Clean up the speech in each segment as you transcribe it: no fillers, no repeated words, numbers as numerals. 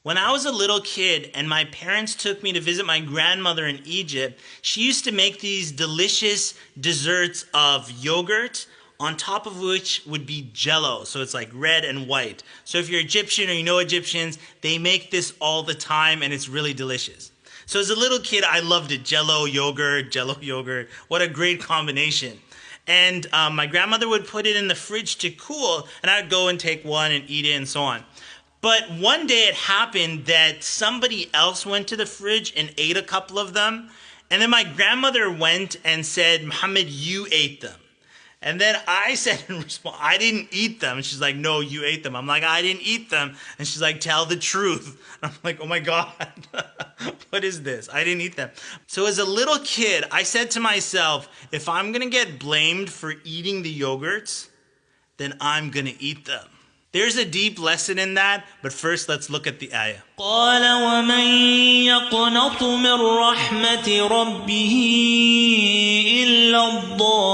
When I was a little kid and my parents took me to visit my grandmother in Egypt, she used to make these delicious desserts of yogurt on top of which would be jello. So it's like red and white. So if you're Egyptian or you know Egyptians, they make this all the time and it's really delicious. So as a little kid, I loved it. Jello, yogurt. What a great combination. And my grandmother would put it in the fridge to cool, and I'd go and take one and eat it and so on. But one day it happened that somebody else went to the fridge and ate a couple of them. And then my grandmother went and said, "Muhammad, you ate them." And then I said in response, "I didn't eat them." And she's like, "No, you ate them." I'm like, "I didn't eat them." And she's like, "Tell the truth." And I'm like, "Oh my God, what is this? I didn't eat them." So as a little kid, I said to myself, if I'm going to get blamed for eating the yogurts, then I'm going to eat them. There's a deep lesson in that, but first let's look at the ayah. قال ومن يقنط من رحمة ربه إلا الضالون.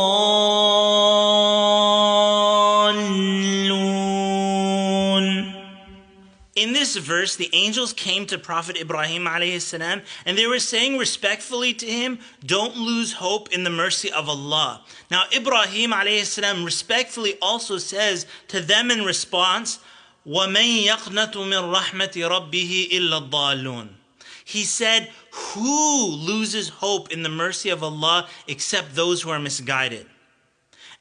In this verse, the angels came to Prophet Ibrahim alayhi salam, and they were saying respectfully to him, don't lose hope in the mercy of Allah. Now Ibrahim alayhi salam respectfully also says to them in response, وَمَن يَقْنَطُ مِن رَحْمَةِ رَبِّهِ إِلَّا الضَّالُّونَ. He said, who loses hope in the mercy of Allah except those who are misguided?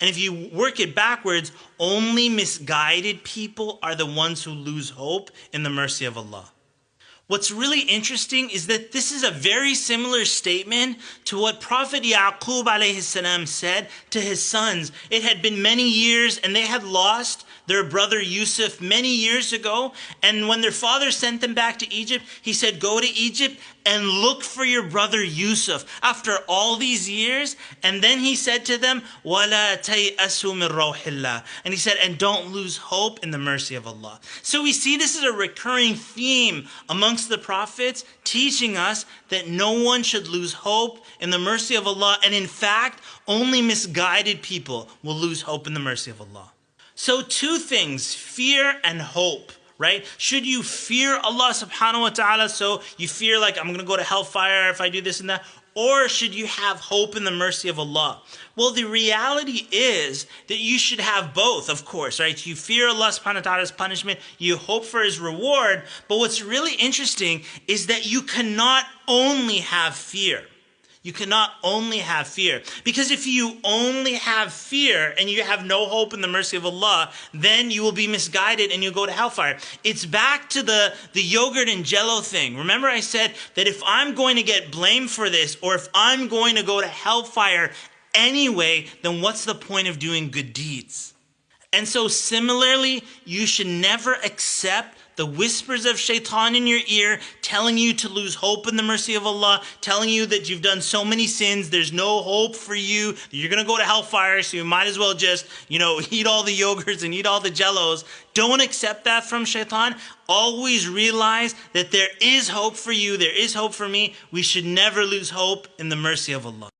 And if you work it backwards, only misguided people are the ones who lose hope in the mercy of Allah. What's really interesting is that this is a very similar statement to what Prophet Yaqub alayhi salam said to his sons. It had been many years and they had lost their brother Yusuf many years ago. And when their father sent them back to Egypt, he said, go to Egypt and look for your brother Yusuf after all these years. And then he said to them, وَلَا تَيْأَسُوا مِن رَوْحِ اللَّهِ. And he said, and don't lose hope in the mercy of Allah. So we see this is a recurring theme amongst the prophets, teaching us that no one should lose hope in the mercy of Allah. And in fact, only misguided people will lose hope in the mercy of Allah. So two things, fear and hope, right? Should you fear Allah subhanahu wa ta'ala, so you fear like I'm going to go to hellfire if I do this and that? Or should you have hope in the mercy of Allah? Well, the reality is that you should have both, of course, right? You fear Allah subhanahu wa ta'ala's punishment, you hope for His reward, but what's really interesting is that you cannot only have fear. You cannot only have fear. Because if you only have fear and you have no hope in the mercy of Allah, then you will be misguided and you'll go to hellfire. It's back to the yogurt and jello thing. Remember I said that if I'm going to get blamed for this, or if I'm going to go to hellfire anyway, then what's the point of doing good deeds? And so similarly, you should never accept the whispers of shaitan in your ear telling you to lose hope in the mercy of Allah, telling you that you've done so many sins, there's no hope for you, you're going to go to hellfire, so you might as well just, eat all the yogurts and eat all the jellos. Don't accept that from shaitan. Always realize that there is hope for you, there is hope for me. We should never lose hope in the mercy of Allah.